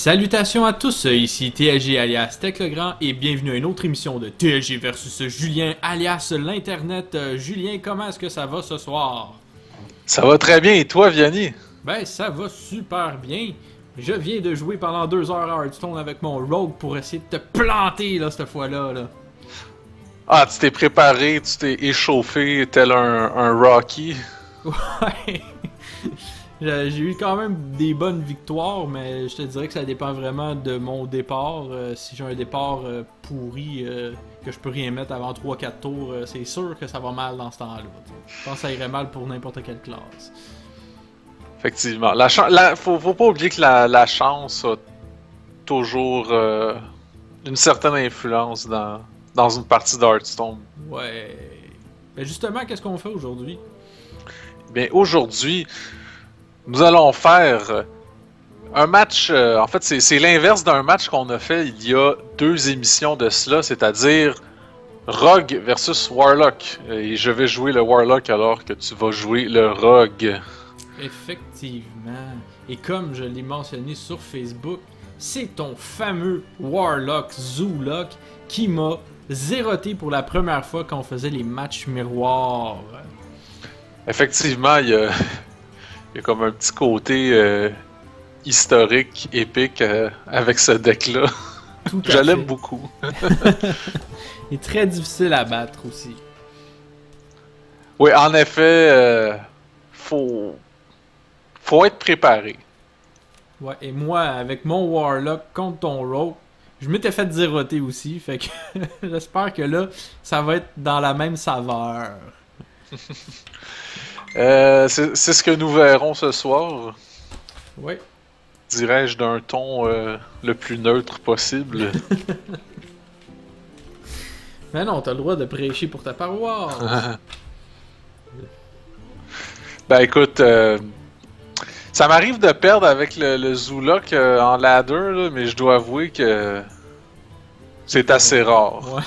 Salutations à tous, ici TLG alias Tech le Grand et bienvenue à une autre émission de TLG versus Julien alias l'Internet. Julien, comment est-ce que ça va ce soir? Ça va très bien, et toi, Vianney? Ben, ça va super bien. Je viens de jouer pendant 2 heures à Hearthstone avec mon Rogue pour essayer de te planter là, cette fois-là. Là. Ah, tu t'es préparé, tu t'es échauffé tel un Rocky. Ouais. J'ai eu quand même des bonnes victoires, mais je te dirais que ça dépend vraiment de mon départ. Si j'ai un départ pourri, que je peux rien mettre avant 3-4 tours, c'est sûr que ça va mal dans ce temps-là. Je pense que ça irait mal pour n'importe quelle classe. Effectivement. Faut pas oublier que la chance a toujours une certaine influence dans une partie d'Hearthstone. Ouais. Mais justement, qu'est-ce qu'on fait aujourd'hui? Bien, aujourd'hui, nous allons faire un match. En fait, c'est l'inverse d'un match qu'on a fait il y a 2 émissions de cela, c'est-à-dire Rogue versus Warlock. Et je vais jouer le Warlock alors que tu vas jouer le Rogue. Effectivement. Et comme je l'ai mentionné sur Facebook, c'est ton fameux Warlock Zoolock qui m'a zéroté pour la première fois quand on faisait les matchs miroirs. Effectivement, il y a comme un petit côté historique, épique avec ce deck-là. Je l'aime beaucoup. Il est très difficile à battre aussi. Oui, en effet, faut être préparé. Ouais, et moi, avec mon Warlock contre ton Rogue, je m'étais fait zéroter aussi, fait que j'espère que là, ça va être dans la même saveur. C'est ce que nous verrons ce soir. Oui. Dirais-je d'un ton le plus neutre possible. Mais non, t'as le droit de prêcher pour ta paroisse. Ben écoute, ça m'arrive de perdre avec le Zoolock en ladder, là, mais je dois avouer que c'est assez rare. Ouais.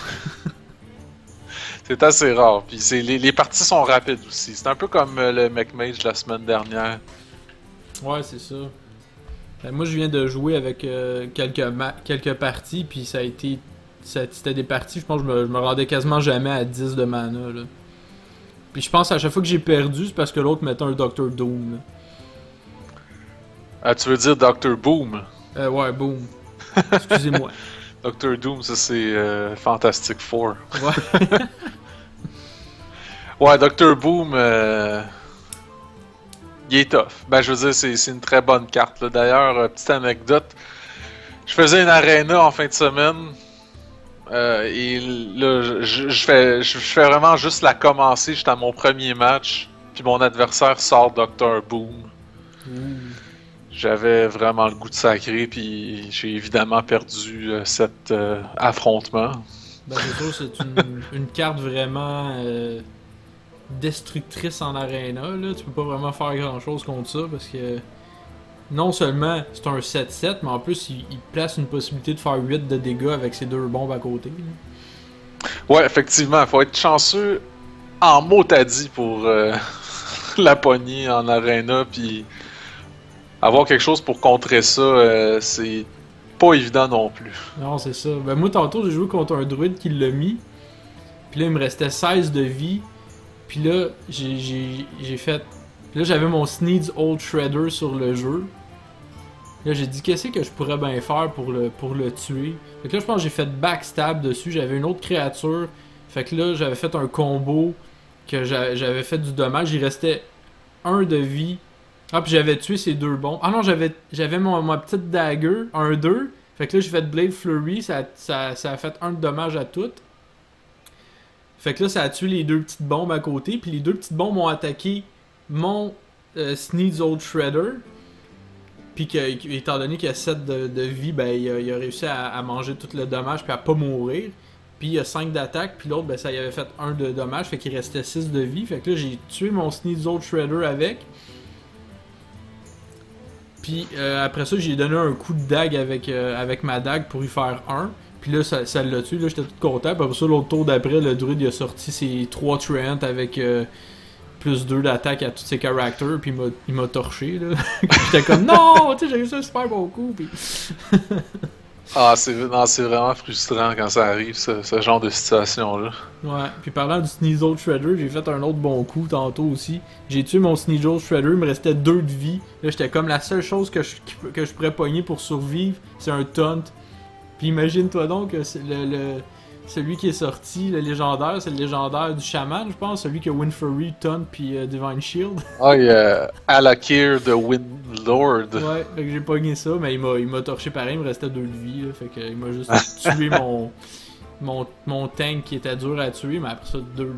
C'est assez rare. Puis les parties sont rapides aussi. C'est un peu comme le McMage la semaine dernière. Ouais, c'est ça. Ben, moi, je viens de jouer avec quelques parties, puis ça a été... C'était des parties, je pense que je me rendais quasiment jamais à 10 de mana, là. Puis je pense à chaque fois que j'ai perdu, c'est parce que l'autre mettait un Dr. Doom, là. Ah, tu veux dire Dr. Boom? Ouais, Boom. Excusez-moi. Dr. Doom, ça c'est Fantastic Four. Ouais. Ouais, Dr. Boom, il est tough. Ben, je veux dire, c'est une très bonne carte, là. D'ailleurs, petite anecdote, je faisais une arena en fin de semaine. Et là, je fais vraiment juste la commencer. J'étais à mon premier match. Puis mon adversaire sort Dr. Boom. J'avais vraiment le goût de sacrer. Puis j'ai évidemment perdu cet affrontement. Ben, c'est sûr, c'est une carte vraiment destructrice en arena, là. Tu peux pas vraiment faire grand chose contre ça parce que non seulement c'est un 7-7, mais en plus il place une possibilité de faire 8 de dégâts avec ses 2 bombes à côté. Là. Ouais, effectivement, faut être chanceux en mot t'as dit pour la poignée en arena, puis avoir quelque chose pour contrer ça, c'est pas évident non plus. Non, c'est ça. Ben moi tantôt j'ai joué contre un druide qui l'a mis, puis là il me restait 16 de vie, puis là j'ai fait... Puis là j'avais mon Sneed's Old Shredder sur le jeu. Là j'ai dit qu'est-ce que je pourrais bien faire pour le tuer. Fait que là je pense que j'ai fait backstab dessus, j'avais une autre créature. Fait que là j'avais fait un combo que j'avais fait du dommage, il restait 1 de vie. Ah puis j'avais tué ces 2 bombes. Ah non, j'avais ma petite dagger, 1-2. Fait que là j'ai fait Blade Flurry, ça a fait 1 de dommage à toutes. Fait que là ça a tué les 2 petites bombes à côté, puis les 2 petites bombes ont attaqué mon Sneed's Old Shredder. Puis étant donné qu'il a 7 de vie, ben il a réussi à manger tout le dommage puis à pas mourir. Puis il a 5 d'attaque, puis l'autre ben ça y avait fait 1 de dommage, fait qu'il restait 6 de vie. Fait que là j'ai tué mon Sneed's Old Shredder avec. Puis après ça j'ai donné un coup de dague avec ma dague pour y faire 1. Puis là ça l'a tué, là j'étais tout content. Puis après ça l'autre tour d'après, le druide il a sorti ses 3 Treant avec... plus 2 d'attaque à tous ses caractères, puis il m'a torché, là. J'étais comme, non, tu sais, j'ai réussi un super bon coup, puis... c'est vraiment frustrant quand ça arrive, ce genre de situation-là. Ouais, puis parlant du Sneasel Shredder, j'ai fait un autre bon coup tantôt aussi. J'ai tué mon Sneasel Shredder, il me restait 2 de vie. Là, j'étais comme, la seule chose que je pourrais pogner pour survivre, c'est un taunt. Puis imagine-toi donc que celui qui est sorti, le légendaire, c'est le légendaire du chaman, je pense, celui qui a Winfrey, Taunt puis Divine Shield. Ah, il y a Alakir de Windlord. Ouais, fait que j'ai pogné ça, mais il m'a torché pareil, il me restait 2 de vie, là, fait que il m'a juste tué mon tank qui était dur à tuer, mais après ça, 2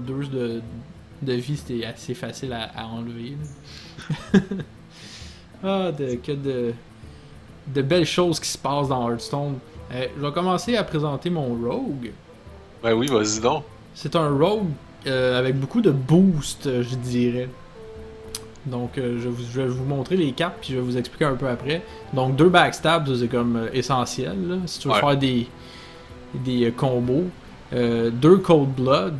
de vie, c'était assez facile à enlever. De belles choses qui se passent dans Hearthstone. Je vais commencer à présenter mon rogue. Ben oui, vas-y donc. C'est un rogue avec beaucoup de boost, je dirais. Donc, je vais vous montrer les cartes, puis je vais vous expliquer un peu après. Donc, 2 backstabs, c'est comme essentiel, là, si tu veux faire des combos. 2 Cold Blood,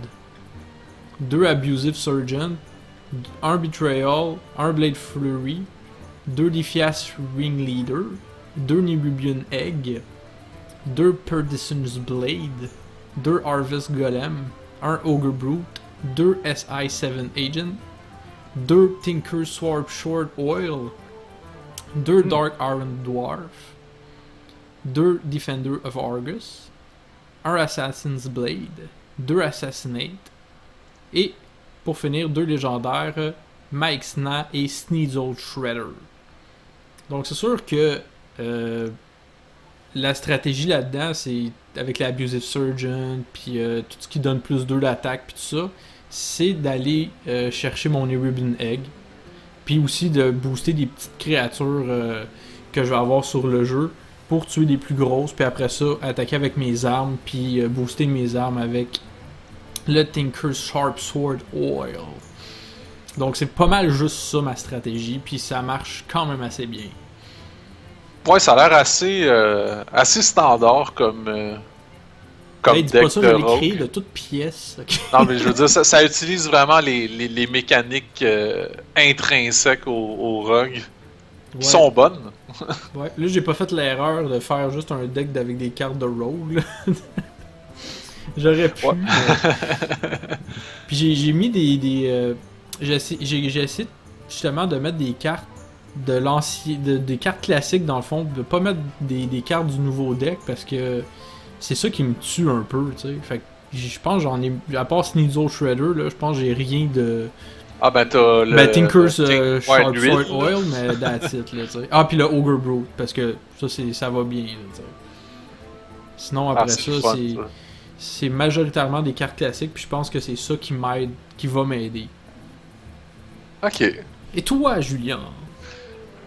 2 Abusive Surgeon, 1 Betrayal, 1 Blade Flurry, 2 Defias Ringleader, 2 Nerubian Egg, 2 Perdition's Blade, 2 Harvest Golem, 1 Ogre Brute, 2 SI7 Agent, 2 Tinker's Sword Short Oil, 2 Dark Iron Dwarf, 2 Defender of Argus, 1 Assassin's Blade, 2 Assassinate, et pour finir 2 légendaires, Meixna et Sneasel Shredder. Donc c'est sûr que la stratégie là-dedans, c'est avec l'Abusive Surgeon, puis tout ce qui donne plus 2 d'attaque, puis tout ça, c'est d'aller chercher mon Nerubian Egg, puis aussi de booster des petites créatures que je vais avoir sur le jeu pour tuer des plus grosses, puis après ça, attaquer avec mes armes, puis booster mes armes avec le Tinker's Sharp Sword Oil. Donc c'est pas mal juste ça ma stratégie, puis ça marche quand même assez bien. Ouais, ça a l'air assez standard comme Hey, dis deck pas ça, de je l'ai rogue. créé de toutes pièces. Okay. Non, mais je veux dire, ça utilise vraiment les mécaniques intrinsèques au rogue. Qui sont bonnes. Ouais, là j'ai pas fait l'erreur de faire juste un deck avec des cartes de rogue. J'aurais pu. Ouais. Puis j'ai mis j'ai essayé justement de mettre des cartes des cartes classiques dans le fond, de pas mettre des cartes du nouveau deck parce que c'est ça qui me tue un peu, tu sais. Fait que je pense j'en ai, à part Sneasel Shredder, là, je pense que j'ai rien de... Ah ben t'as le... Tinker's Sharp Sword Oil, mais that's it, là, tu sais. Ah, puis le Ogre Brute, parce que ça va bien, là, tu sais. Sinon, après c'est majoritairement des cartes classiques, puis je pense que c'est ça qui va m'aider. Ok. Et toi, Julien?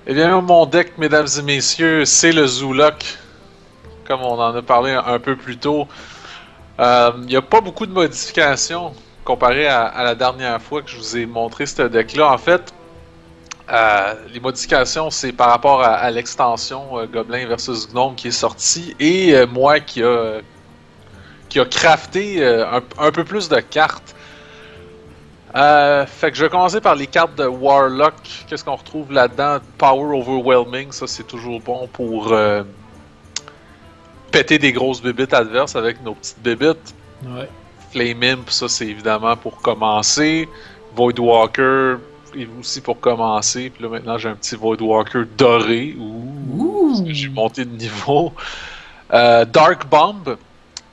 Eh bien, mon deck, mesdames et messieurs, c'est le Zoolock. Comme on en a parlé un peu plus tôt. Il n'y a pas beaucoup de modifications comparé à la dernière fois que je vous ai montré ce deck-là. En fait, les modifications, c'est par rapport à l'extension Gobelin vs Gnome qui est sortie et moi qui a crafté un peu plus de cartes. Fait que je vais commencer par les cartes de Warlock. Qu'est-ce qu'on retrouve là-dedans? Power Overwhelming, ça c'est toujours bon pour péter des grosses bébites adverses avec nos petites bébites. Ouais. Flame Imp, ça c'est évidemment pour commencer. Voidwalker, aussi pour commencer. Puis là maintenant j'ai un petit Voidwalker doré. Ouh. J'ai monté de niveau. Dark Bomb.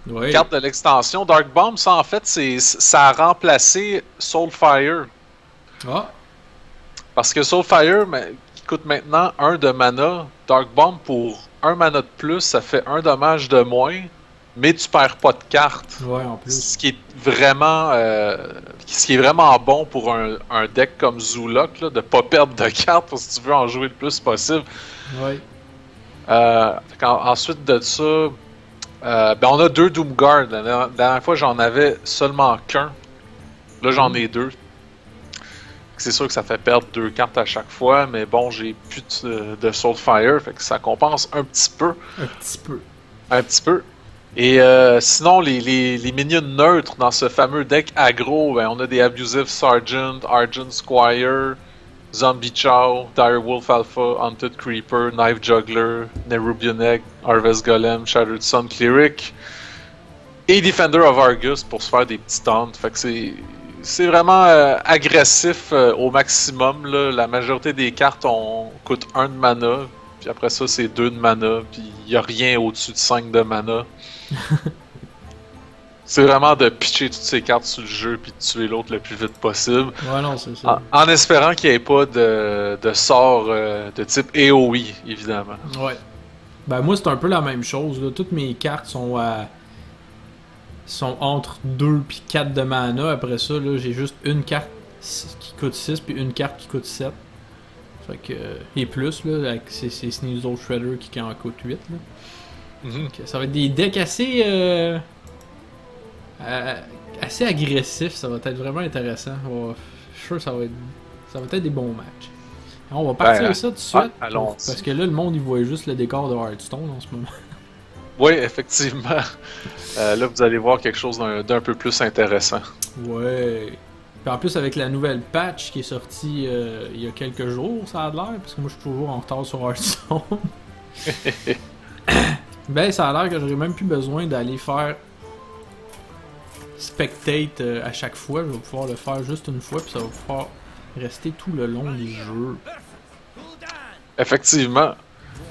Ouais. Carte de l'extension. Dark Bomb, ça en fait, ça a remplacé Soulfire. Ah. Parce que Soulfire qui coûte maintenant 1 de mana. Dark Bomb pour 1 mana de plus, ça fait 1 dommage de moins. Mais tu perds pas de cartes. Ouais, en plus. Ce qui est vraiment bon pour un deck comme Zoolock, là, de pas perdre de cartes pour si tu veux en jouer le plus possible. Ouais. Ensuite de ça, on a 2 Doomguard. La dernière fois, j'en avais seulement qu'un. Là, j'en ai 2. C'est sûr que ça fait perdre 2 cartes à chaque fois, mais bon, j'ai plus de Soulfire, fait que ça compense un petit peu. Un petit peu. Un petit peu. Et sinon, les minions neutres dans ce fameux deck aggro, ben, on a des Abusive Sergeant, Argent Squire, Zombie Chow, Direwolf Alpha, Haunted Creeper, Knife Juggler, Nerubian Egg, Harvest Golem, Shattered Sun Cleric et Defender of Argus pour se faire des petits taunts. Fait que c'est vraiment agressif au maximum. Là. La majorité des cartes coûtent 1 de mana, puis après ça c'est 2 de mana, puis il n'y a rien au-dessus de 5 de mana. C'est vraiment de pitcher toutes ces cartes sur le jeu puis de tuer l'autre le plus vite possible. Ouais, non, c'est ça. En espérant qu'il n'y ait pas de sort de type AoE, évidemment. Ouais. Ben moi c'est un peu la même chose. Là. Toutes mes cartes sont entre 2 et 4 de mana. Après ça, là, j'ai juste une carte qui coûte 6 puis une carte qui coûte 7. Fait que. Et plus, là, c'est Sneasel Shredder qui en coûte 8. Là. Ça va être des decks assez. Assez agressifs. Ça va être vraiment intéressant. Je suis sûr que ça va être des bons matchs. On va partir ça tout de suite. Parce que là, le monde il voit juste le décor de Hearthstone en ce moment. Oui, effectivement. Là, vous allez voir quelque chose d'un peu plus intéressant. Ouais. Puis en plus, avec la nouvelle patch qui est sortie il y a quelques jours, ça a l'air, parce que moi je suis toujours en retard sur Hearthstone. Ben, ça a l'air que j'aurais même plus besoin d'aller faire spectate à chaque fois. Je vais pouvoir le faire juste une fois, puis ça va pouvoir rester tout le long du jeu. Effectivement.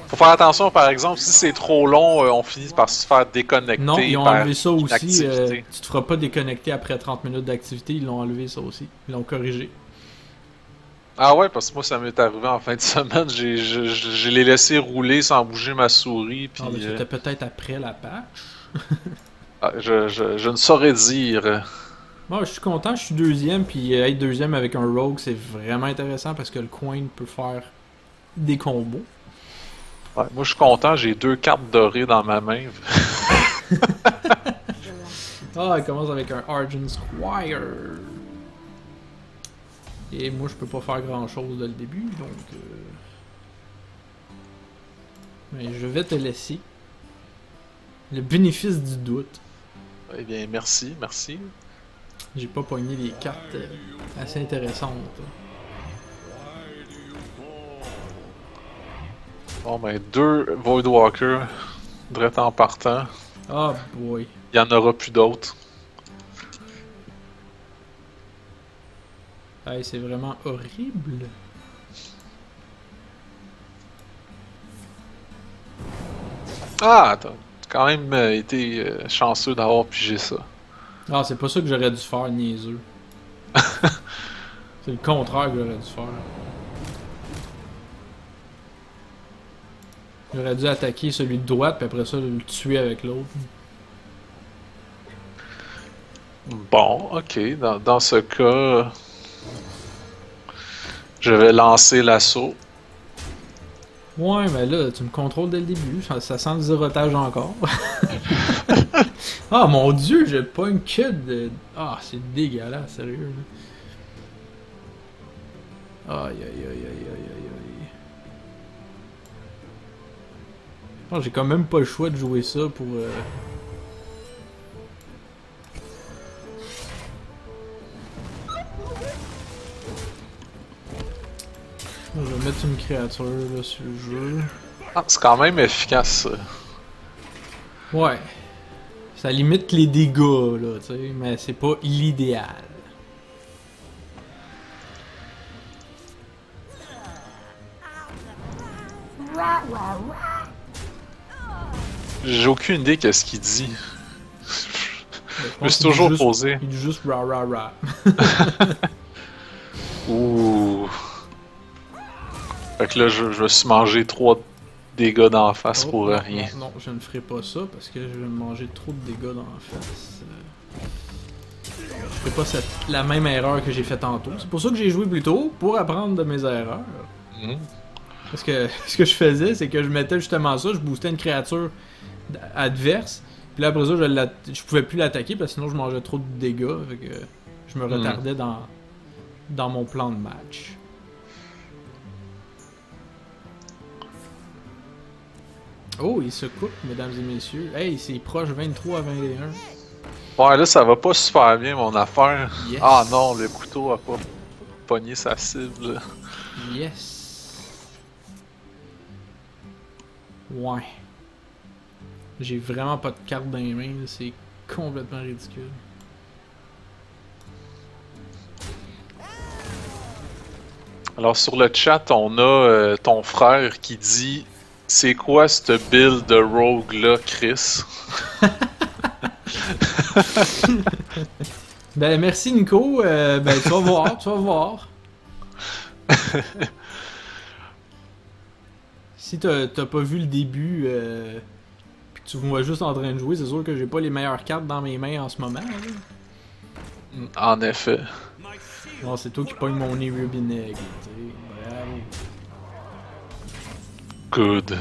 Faut faire attention, par exemple, si c'est trop long, on finit par se faire déconnecter. Non, ils ont enlevé ça aussi. Tu te feras pas déconnecter après 30 minutes d'activité. Ils l'ont enlevé ça aussi. Ils l'ont corrigé. Ah ouais, parce que moi, ça m'est arrivé en fin de semaine. Je l'ai laissé rouler sans bouger ma souris. Puis, ben, c'était peut-être après la patch. je ne saurais dire. Moi, je suis content, je suis deuxième. Puis être deuxième avec un rogue, c'est vraiment intéressant parce que le coin peut faire des combos. Ouais, moi, je suis content, j'ai 2 cartes dorées dans ma main. Ah, il commence avec un Argent Squire. Et moi, je peux pas faire grand chose dès le début, donc. Mais je vais te laisser le bénéfice du doute. Eh bien, merci. J'ai pas pogné des cartes assez intéressantes. Bon, ben, 2 Voidwalker, direct en partant. Ah, boy. Il y en aura plus d'autres. Hey, c'est vraiment horrible. Ah, t'as quand même été chanceux d'avoir pigé ça. Ah, c'est pas ça que j'aurais dû faire, niaiseux. C'est le contraire que j'aurais dû faire. J'aurais dû attaquer celui de droite, puis après ça, le tuer avec l'autre. Bon, ok. Dans ce cas, je vais lancer l'assaut. Ouais, mais là, tu me contrôles dès le début. Ça sent le zérotage encore. Ah, mon dieu, j'ai pas une queue de... Ah, c'est dégueulasse, sérieux. Là. Aïe, aïe, aïe, aïe, aïe, aïe, aïe. Oh, j'ai quand même pas le choix de jouer ça pour... Je vais mettre une créature là, sur le jeu. Ah, c'est quand même efficace, ça. Ouais. Ça limite les dégâts, là, tu sais, mais c'est pas l'idéal. J'ai aucune idée qu'est-ce qu'il dit. Je me suis qu'il toujours dit posé. Il dit juste ra ra ra. Ouh. Fait que là, je me suis mangé 3 dégâts d'en face pour rien. Non, je ne ferai pas ça parce que je vais me manger trop de dégâts dans la face. Je ferai pas la même erreur que j'ai fait tantôt. C'est pour ça que j'ai joué plus tôt, pour apprendre de mes erreurs. Parce que ce que je faisais, c'est que je mettais justement ça, je boostais une créature adverse, puis là après ça, je pouvais plus l'attaquer parce que sinon je mangeais trop de dégâts. Fait que je me retardais dans mon plan de match. Oh, il se coupe, mesdames et messieurs. Hey, c'est proche 23 à 21. Ouais, là, ça va pas super bien, mon affaire. Yes. Ah non, le couteau a pas pogné sa cible. Yes. Ouais. J'ai vraiment pas de carte dans les mains, c'est complètement ridicule. Alors, sur le chat, on a ton frère qui dit « C'est quoi cette build de rogue-là, Chris? » Ben, merci Nico. Ben, tu vas voir, tu vas voir. Si t'as pas vu le début, pis que tu me vois juste en train de jouer, c'est sûr que j'ai pas les meilleures cartes dans mes mains en ce moment. Là. En effet. Non, c'est toi qui pognes mon nez Rubineg. Bravo. Good.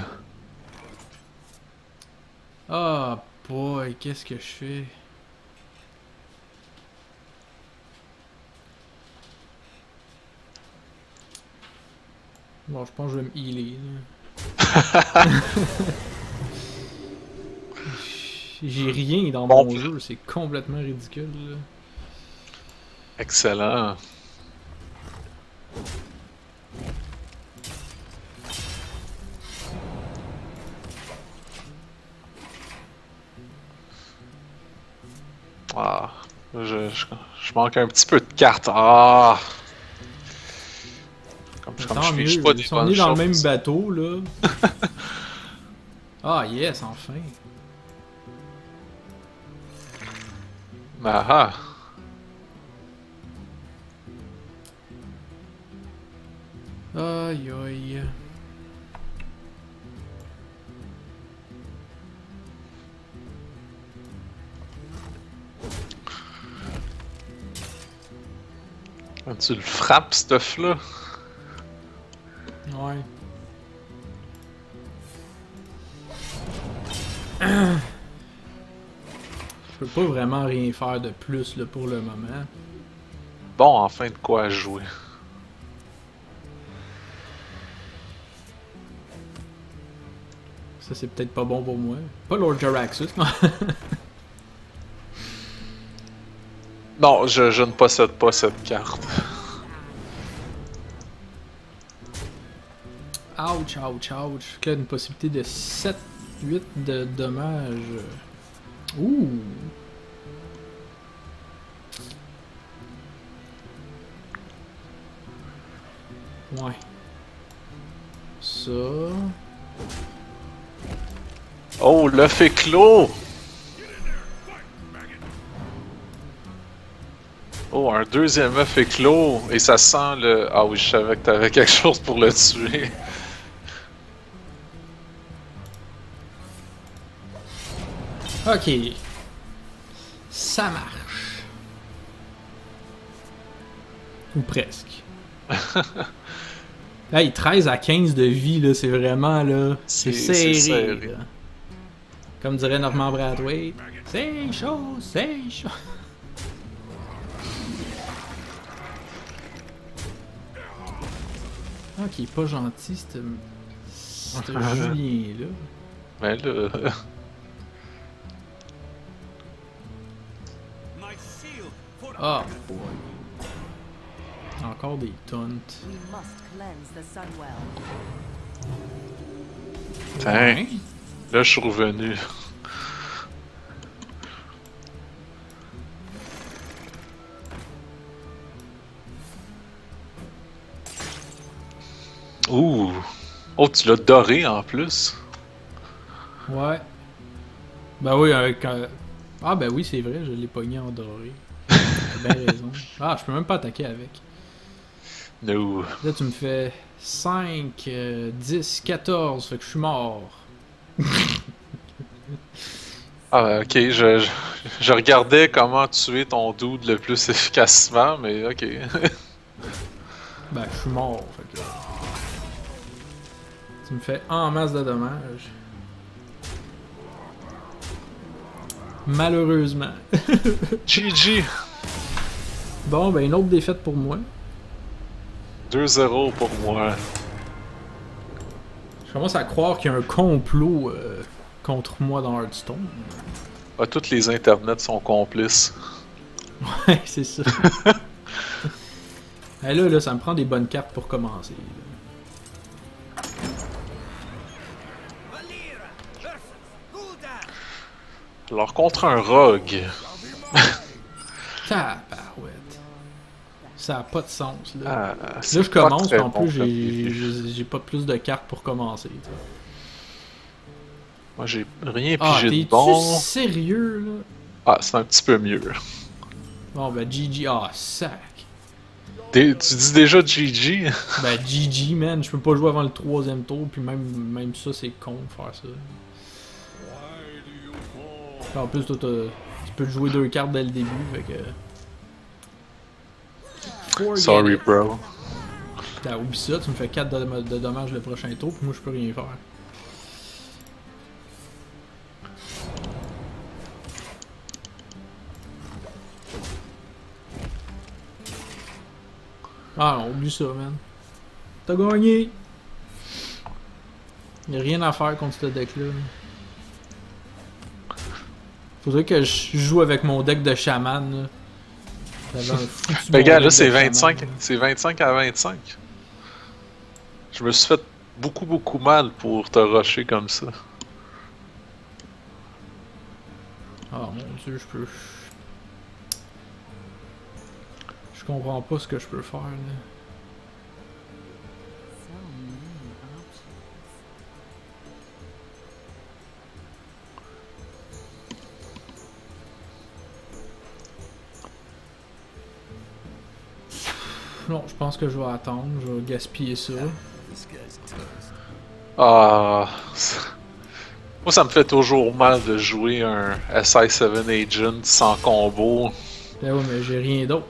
Ah, boy, qu'est-ce que je fais? Bon, je pense que je vais me healer. J'ai rien dans mon jeu, c'est complètement ridicule. Là. Excellent. Ah, je manque un petit peu de cartes. Ah! Comme je suis pas des Ils sont nés dans le même choses. bateau, là. Ah, yes, enfin. Ah ah. Aïe, aïe. Tu le frappes, ce stuff-là? Ouais. Je peux pas vraiment rien faire de plus là, pour le moment. Bon, enfin de quoi jouer. Ça, c'est peut-être pas bon pour moi. Pas Lord Jaraxxus, non. Non, je ne possède pas cette carte. Ouch, ouch, ouch. Fait que là, une possibilité de 7-8 de dommages. Ouh! Ouais. Ça. Oh, l'œuf éclos! Oh, un deuxième œuf éclos! Et ça sent le... Ah oui, je savais que t'avais quelque chose pour le tuer. Ok. Ça marche. Ou presque. Hey, 13 à 15 de vie, là, c'est vraiment, là, c'est serré. Là. Comme dirait Norman Brathwaite, c'est chaud, c'est chaud. Ah, qui est pas gentil, ce Julien-là. Mais là... Ah, boy. Encore des taunts. Tiens, là je suis revenu. Ouh! Oh, tu l'as doré en plus? Ouais. Ben oui, avec... Ah ben oui, c'est vrai, je l'ai pogné en doré. T'as bien raison. Ah, je peux même pas attaquer avec. No. Là, tu me fais 5, 10, 14, fait que je suis mort. Ah, ok, je regardais comment tuer ton dude le plus efficacement, mais ok. Ben, je suis mort, fait que... Tu me fais en masse de dommages. Malheureusement. GG! Bon, ben, une autre défaite pour moi. 2-0 pour moi. Je commence à croire qu'il y a un complot contre moi dans Hearthstone. Ah, toutes les internets sont complices. Ouais, c'est ça. Et là, ça me prend des bonnes cartes pour commencer. Alors, contre un rogue. Tabarouette. Ça a pas de sens, là. Ah, Là, je pas commence, très en bon plus, comme début. j'ai pas plus de cartes pour commencer. T'sais. Moi, j'ai rien Ah, pigé de t'es-tu bon. sérieux, là? Ah, c'est un petit peu mieux. Bon, ben, GG. Ah, sac. Tu dis déjà GG? Ben, GG, man. Je peux pas jouer avant le 3e tour, puis même ça, c'est con de faire ça. En plus, toi, tu peux jouer 2 cartes dès le début, fait que... Forget Sorry, it. bro. T'as oublié ça, tu me fais 4 de dommages le prochain tour, puis moi, je peux rien faire. Ah non, oublie ça, man. T'as gagné! Y'a rien à faire contre ce deck-là. Faudrait que je joue avec mon deck de chaman, là. J'avais un foutu Ben, bon gars, là, deck c'est de chaman, 25, là. c'est 25 à 25. Je me suis fait beaucoup mal pour te rusher comme ça. Ah mon dieu, je comprends pas ce que je peux faire, là. Non, je pense que je vais attendre, je vais gaspiller ça. Ah. Moi, ça me fait toujours mal de jouer un SI7 Agent sans combo. Ben ouais, mais j'ai rien d'autre.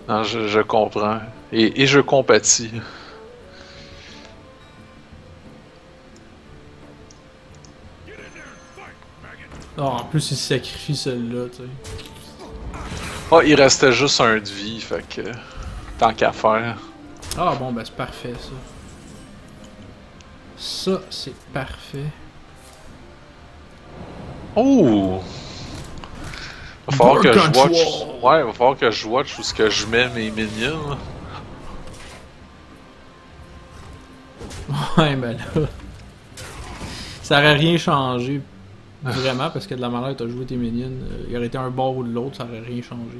Non, je comprends. Et je compatis. Ah, en plus, il sacrifie celle-là, tu sais. Ah, il restait juste un de vie, fait que... Tant qu'à faire. Ah bon, ben c'est parfait, ça. Ça, c'est parfait. Oh! Va falloir que je Bird watch... control. Ouais, va falloir que je watch où ce que je mets mes minions. Ouais, ben là. Ça aurait rien changé. Vraiment, parce que de la manière dont t'as joué tes minions, il aurait été un bord ou de l'autre, ça aurait rien changé.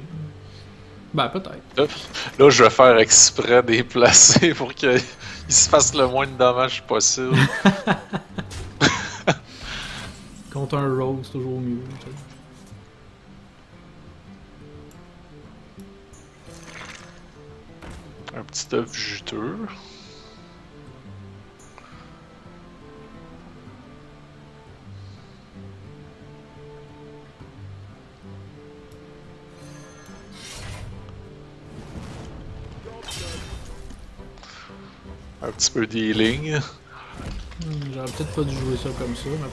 Ben, peut-être. Là, je vais faire exprès déplacer pour qu'il se fasse le moins de dommages possible. Contre un rogue, c'est toujours mieux. Tu sais. Un petit œuf juteux. Un petit peu d'healing. J'aurais peut-être pas dû jouer ça comme ça, mais bon.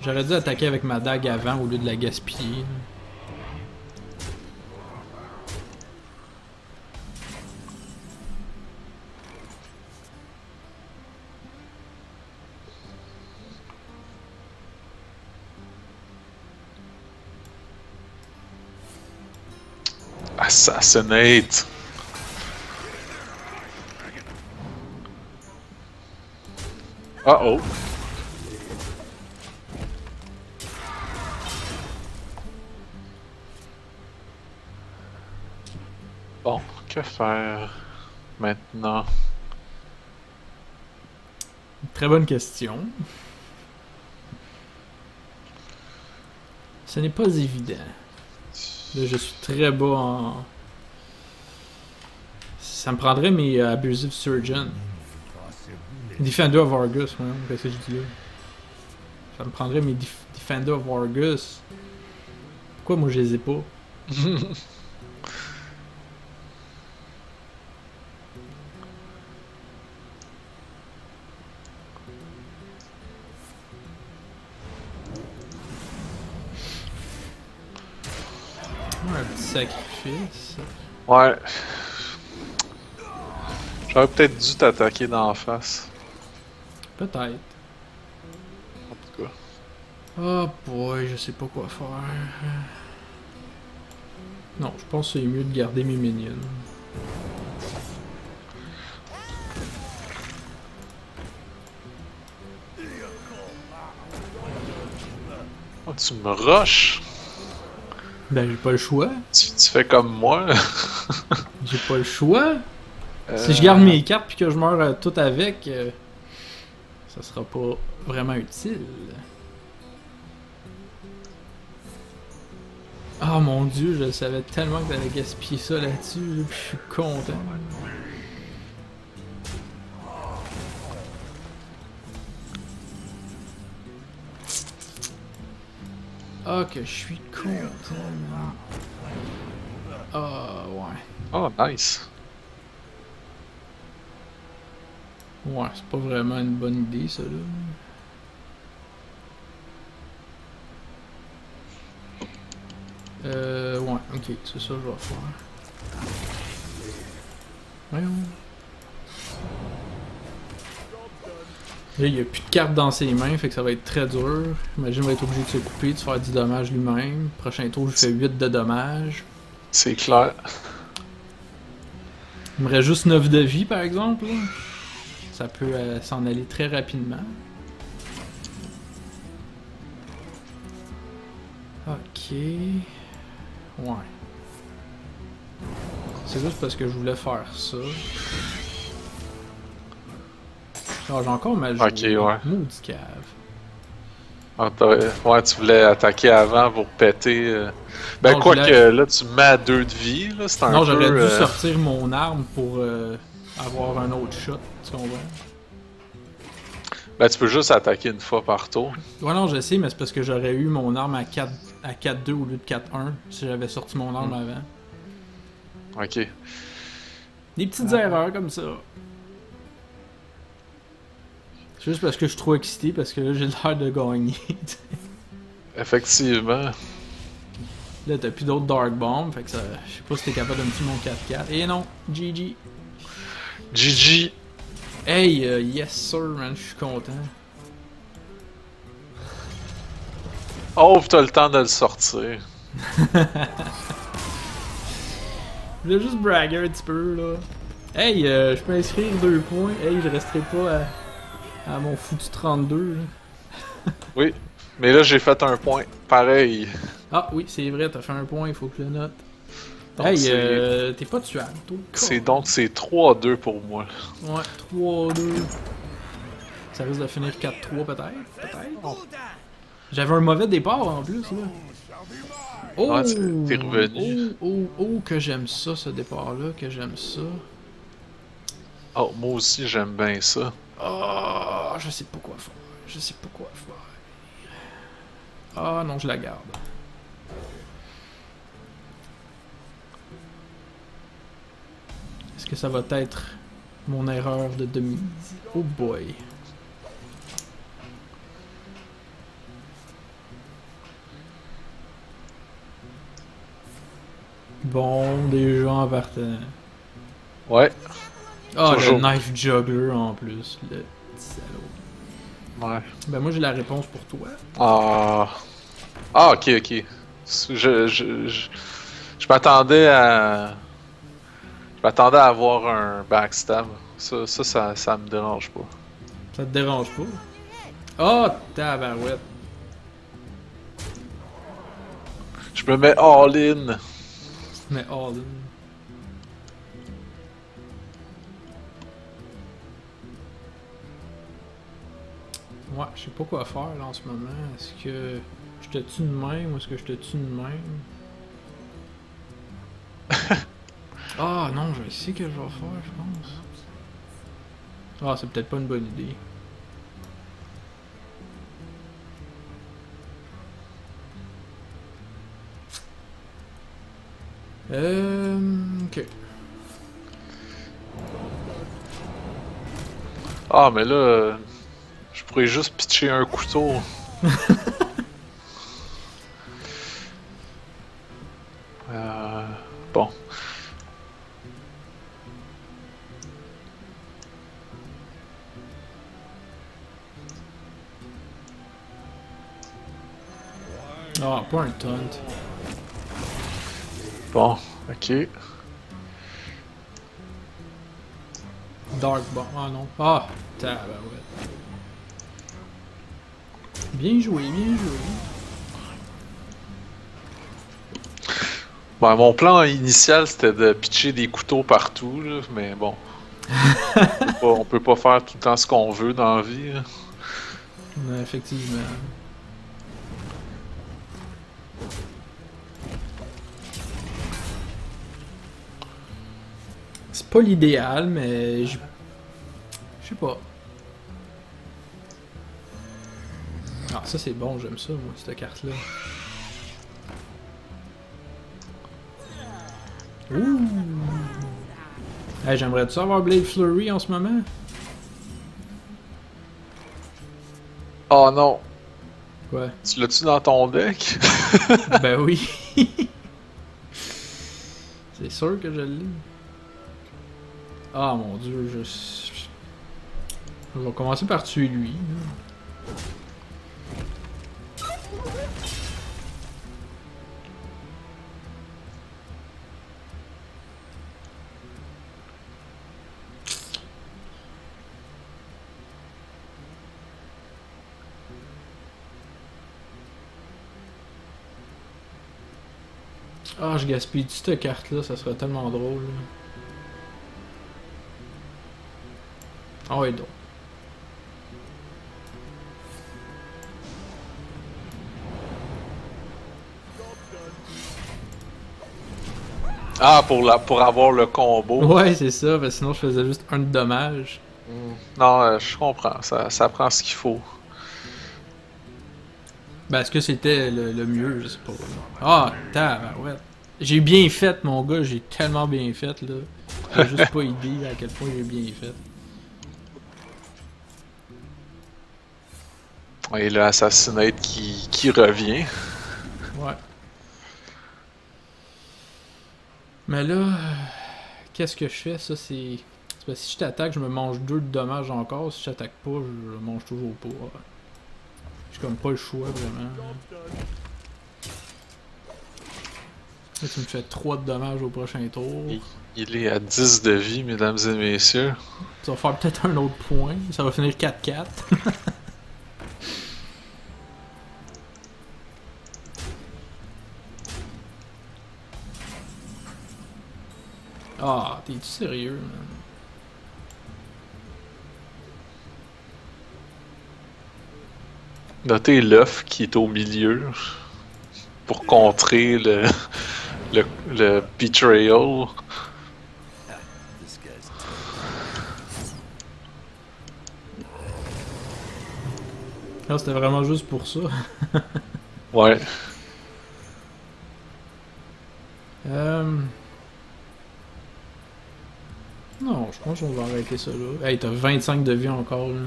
J'aurais dû attaquer avec ma dague avant au lieu de la gaspiller. Assassinate! Uh-oh! Bon, que faire maintenant? Très bonne question. Ce n'est pas évident. Là, je suis très bas en... Ça me prendrait mes Abusive Surgeon. Defender of Argus, ouais, qu'est-ce que je dis là? Ça me prendrait mes Defender of Argus. Pourquoi moi je les ai pas? un petit sacrifice. Ouais. J'aurais peut-être dû t'attaquer d'en face. Peut-être. En tout cas. Oh boy, je sais pas quoi faire. Non, je pense que c'est mieux de garder mes minions. Oh, tu me rushes? Ben, j'ai pas le choix. Tu fais comme moi? J'ai pas le choix. Si je garde mes cartes puis que je meurs tout avec, ça sera pas vraiment utile. Oh mon dieu, je savais tellement que t'allais gaspiller ça là-dessus, là, puis je suis content. Ah, que je suis content. Ah, ouais. Oh, nice. Ouais, c'est pas vraiment une bonne idée, ça, là. Ouais, ok, c'est ça que je vais faire. Voyons. Là, il y a plus de cartes dans ses mains, fait que ça va être très dur. Imagine, il va être obligé de se couper, de se faire 10 dommages lui-même. Prochain tour, je fais 8 de dommages. C'est clair. Il me reste juste 9 de vie, par exemple, là. Ça peut s'en aller très rapidement. Ok. Ouais. C'est juste parce que je voulais faire ça. Ah, j'ai encore mal joué. Ok, ouais. Maudit cave. Ah, ouais, tu voulais attaquer avant pour péter. Ben, Non, quoi que là, tu me mets à 2 de vie, là, c'est un peu. Non, j'aurais dû sortir mon arme pour avoir un autre shot, tu comprends? Ben, tu peux juste attaquer une fois par tour. Ouais, non, je sais, mais c'est parce que j'aurais eu mon arme à 4-2 au lieu de 4-1 si j'avais sorti mon arme avant. Ok. Des petites erreurs comme ça. C'est juste parce que je suis trop excité, parce que là, j'ai l'air de gagner. Effectivement. Là, t'as plus d'autres Dark Bomb, fait que ça. Je sais pas si t'es capable de me tuer mon 4-4. Et non, GG. GG. Hey, yes sir, man, je suis content. Oh, t'as le temps de le sortir. Je voulais juste braguer un petit peu, là. Hey, je peux inscrire 2 points. Hey, je resterai pas à mon foutu 32, là. Oui, mais là, j'ai fait un point. Pareil. Ah oui, c'est vrai, t'as fait un point, il faut que je le note. Donc, hey, t'es pas tuable, toi. C'est 3-2 pour moi. Ouais, 3-2. Ça risque de finir 4-3 peut-être. Oh. J'avais un mauvais départ en plus, là. Oh! Ouais, t'es revenu. Oh, que j'aime ça, ce départ-là, que j'aime ça. Oh, moi aussi, j'aime bien ça. Oh, je sais pas quoi faire. Je sais pas quoi faire. Ah non, je la garde. Est-ce que ça va être mon erreur de mise? Oh boy. Bon, déjà en partant. Ouais. Ah, toujours. le knife juggler en plus, le petit salaud. Ouais. Ben moi j'ai la réponse pour toi. Ah. Ah, ok. Je m'attendais à. Je m'attendais à avoir un backstab. Ça me dérange pas. Ça te dérange pas? Oh, tabarouette. Je me mets all-in. Mais all in. Ouais, je sais pas quoi faire là en ce moment. Est-ce que je te tue de même ou est-ce que je te tue de même? Ah non, je sais que je vais faire, je pense. Ah, c'est peut-être pas une bonne idée. Ok. Ah, mais là, je pourrais juste pitcher un couteau. Ah, pas un taunt. Bon, ok. Dark Bomb. Ah non. Ah, tabarouette. Bien joué, bien joué. Bon, mon plan initial c'était de pitcher des couteaux partout, là, mais bon. On peut pas faire tout le temps ce qu'on veut dans la vie. Là. Ouais, effectivement. C'est pas l'idéal, mais je sais pas. Ah, ça c'est bon, j'aime ça, moi, cette carte-là. Ouh! Hey, j'aimerais-tu avoir Blade Flurry en ce moment? Oh non! Quoi? Tu l'as-tu dans ton deck? Ben oui! C'est sûr que je l'ai. Ah mon dieu, je vais commencer par tuer lui. Là. Ah, je gaspille cette carte-là, ça serait tellement drôle. Là. Ah ouais, donc. Ah, pour avoir le combo. Ouais, c'est ça, parce que sinon je faisais juste un de dommage. Non, je comprends. Ça prend ce qu'il faut. Ben, est-ce que c'était le mieux? Je sais pas. Ah, tabarouette. J'ai bien fait, mon gars, j'ai tellement bien fait, là. J'ai juste pas idée à quel point j'ai bien fait. Et l'assassinate qui revient. Ouais. Mais là, qu'est-ce que je fais? Ça, c'est parce que si je t'attaque, je me mange 2 de dommages encore. Si je t'attaque pas, je mange toujours pas. J'ai comme pas le choix, vraiment. Là, tu me fais 3 de dommages au prochain tour. Il est à 10 de vie, mesdames et messieurs. Ça va faire peut-être un autre point. Ça va finir 4-4. Ah, t'es-tu sérieux, man? Notez l'œuf qui est au milieu pour contrer le betrayal. Non, c'était vraiment juste pour ça. Ouais. Non, je pense qu'on va arrêter ça là. Hey, t'as 25 de vie encore, là.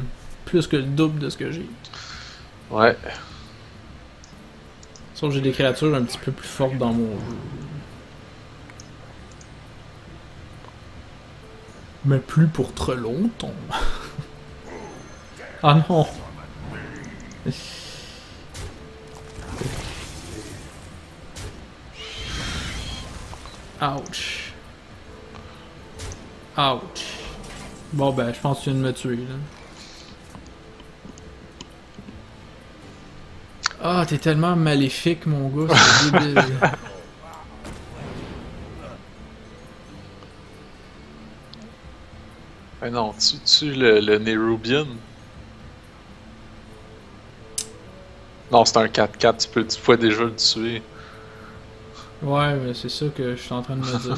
Plus que le double de ce que j'ai. Ouais. Sauf que j'ai des créatures un petit peu plus fortes dans mon jeu. Mais plus pour très longtemps. Ah non! Ouch. Ouch. Bon ben, je pense que tu viens de me tuer là. Ah, t'es tellement maléfique, mon gars, c'est débile. Ah non, tu tues le Nerubian. Non, c'est un 4-4, tu peux déjà le tuer. Ouais, mais c'est ça que je suis en train de me dire.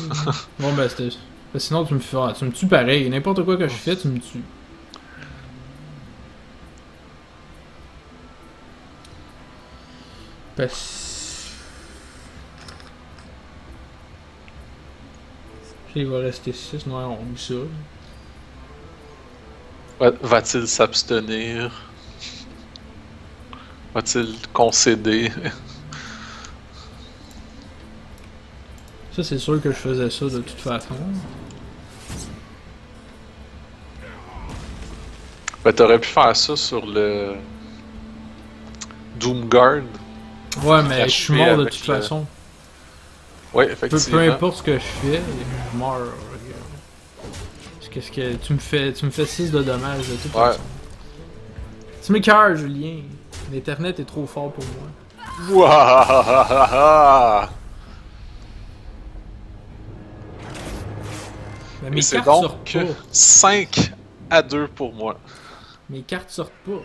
Bon ben, c'était... Sinon, tu me tues pareil. N'importe quoi que je fais, tu me tues. Parce... Il va rester 6, non, on oublie ça. Va-t-il s'abstenir? Va-t-il concéder? Ça, c'est sûr que je faisais ça de toute façon. Ben, t'aurais pu faire ça sur le Doomguard. Ouais, mais je suis mort de toute façon. Ouais, effectivement. Peu importe ce que je fais, je meurs. Parce que tu me fais 6 de dommages de toute façon. Tu m'écoeures, Julien. L'internet est trop fort pour moi. Wouah! Ben, mes c'est cartes donc sortent pas. 5-2 pour moi. Mes cartes sortent pas.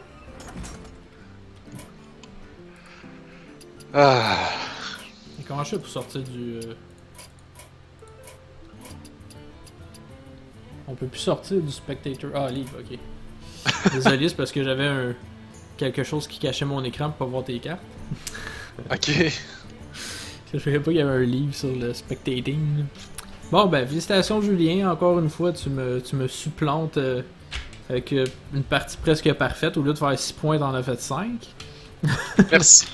Et comment je fais pour sortir du... On peut plus sortir du spectator. Ah, livre, ok. Désolé, c'est parce que j'avais quelque chose qui cachait mon écran pour pas voir tes cartes. Ok. Je savais pas qu'il y avait un livre sur le spectating. Bon, ben, félicitations, Julien. Encore une fois, tu me supplantes avec une partie presque parfaite. Au lieu de faire 6 points, t'en as fait 5. Merci.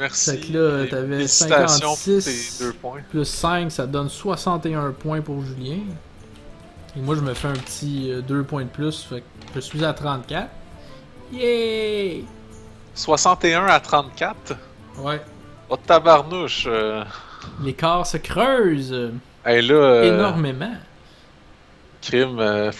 Fait que là, t'avais 56 tes 2 points. Plus 5, ça donne 61 points pour Julien. Et moi, je me fais un petit 2 points de plus. Fait que je suis à 34. Yay! 61 à 34? Ouais. Oh, tabarnouche! L'écart se creuse! Hey, là, énormément. Crime.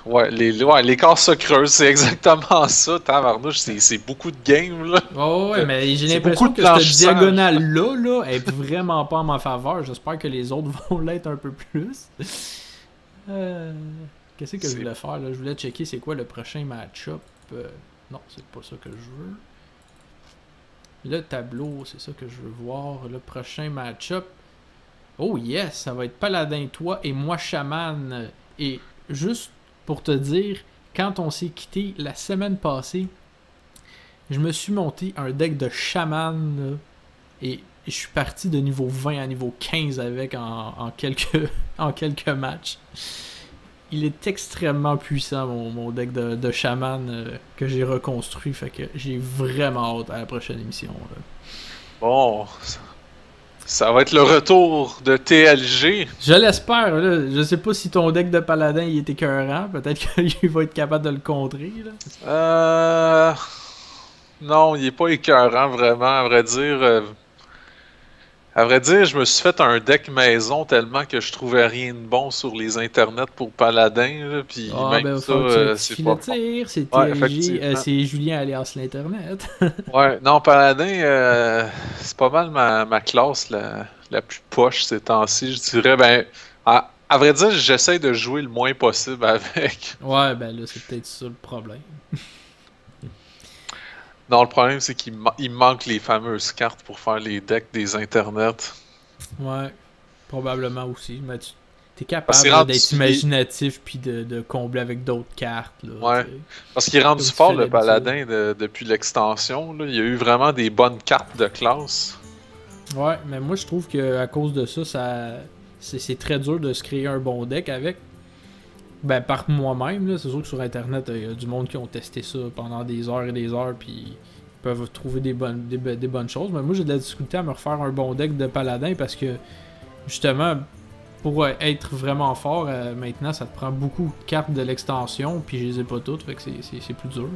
Ouais, l'écart se creuse, c'est exactement ça, tabarnouche, c'est beaucoup de games, là. Oh, ouais, mais j'ai l'impression que cette diagonale-là est vraiment pas en ma faveur. J'espère que les autres vont l'être un peu plus. Qu'est-ce que je voulais faire, là? Je voulais checker c'est quoi le prochain match-up. Non, c'est pas ça que je veux. Le tableau, c'est ça que je veux voir. Le prochain match-up. Oh yes, ça va être Paladin, toi et moi, Chaman. Et juste pour te dire, quand on s'est quitté la semaine passée, je me suis monté un deck de Chaman là, et je suis parti de niveau 20 à niveau 15 avec en quelques matchs. Il est extrêmement puissant, mon deck de Chaman que j'ai reconstruit. Fait que j'ai vraiment hâte à la prochaine émission. Là. Bon, ça va être le retour de TLG. Je l'espère. Là. Je sais pas si ton deck de Paladin il est écœurant. Peut-être qu'il va être capable de le contrer. Là. Non, il est pas écœurant vraiment, à vrai dire. À vrai dire, je me suis fait un deck maison tellement que je trouvais rien de bon sur les internets pour Paladin. Là, puis même ça, c'est pas bon. C'est TLG, c'est Julien alias l'Internet. Ouais, non, Paladin, c'est pas mal ma classe la plus poche ces temps-ci, je dirais. Ben, à vrai dire, j'essaie de jouer le moins possible avec. Ouais, ben là, c'est peut-être ça le problème. Non, le problème, c'est qu'il me manque les fameuses cartes pour faire les decks des internets. Ouais, probablement aussi. Mais t'es capable d'être imaginatif puis de combler avec d'autres cartes. Là, ouais, parce qu'il est rendu fort, le Paladin, depuis l'extension. Il y a eu vraiment des bonnes cartes de classe. Ouais, mais moi, je trouve qu'à cause de ça, c'est très dur de se créer un bon deck avec. Ben, par moi-même, là, c'est sûr que sur Internet, il y a du monde qui ont testé ça pendant des heures et des heures, puis ils peuvent trouver des bonnes choses. Mais moi, j'ai de la difficulté à me refaire un bon deck de Paladin parce que, justement, pour être vraiment fort, maintenant, ça te prend beaucoup de cartes de l'extension, puis je les ai pas toutes, fait que c'est plus dur.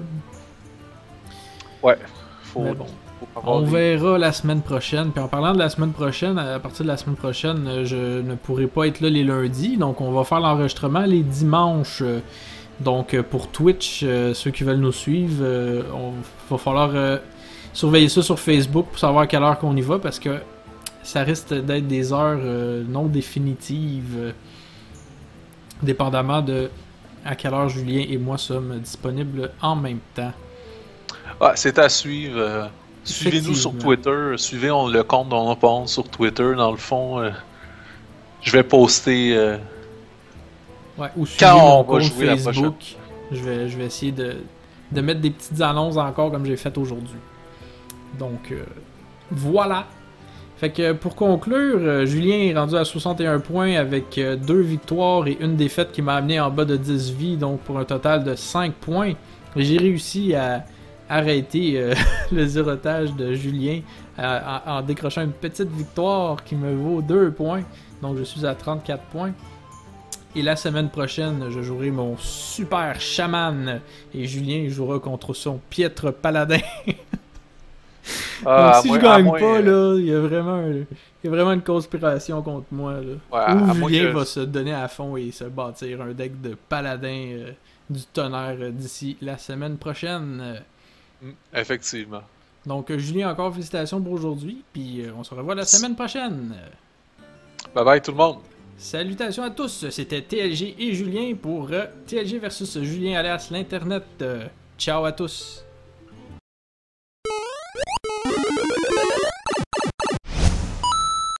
Ouais, mais bon. On verra la semaine prochaine. Puis en parlant de la semaine prochaine, à partir de la semaine prochaine, je ne pourrai pas être là les lundis. Donc on va faire l'enregistrement les dimanches. Donc pour Twitch, ceux qui veulent nous suivre, il va falloir surveiller ça sur Facebook pour savoir à quelle heure qu'on y va. Parce que ça risque d'être des heures non définitives. Dépendamment de à quelle heure Julien et moi sommes disponibles en même temps. Ah, c'est à suivre. Suivez-nous sur Twitter, suivez le compte d'On Pense sur Twitter, dans le fond. Je vais poster ouais, ou quand on va jouer Facebook. Je vais essayer de mettre des petites annonces encore comme j'ai fait aujourd'hui. Donc, voilà. Fait que pour conclure, Julien est rendu à 61 points avec 2 victoires et une défaite qui m'a amené en bas de 10 vies, donc pour un total de 5 points. J'ai réussi à arrêter le zérotage de Julien en décrochant une petite victoire qui me vaut 2 points. Donc je suis à 34 points. Et la semaine prochaine, je jouerai mon super chaman et Julien jouera contre son piètre paladin. Donc si je gagne pas, moins, là, il y a vraiment une conspiration contre moi. Là. ouais, Ou moins Julien que- va se donner à fond et se bâtir un deck de paladin du tonnerre d'ici la semaine prochaine. Effectivement. Donc Julien, encore félicitations pour aujourd'hui, puis on se revoit la semaine prochaine. Bye bye tout le monde. Salutations à tous, c'était TLG et Julien pour TLG versus Julien alias l'Internet. Ciao à tous.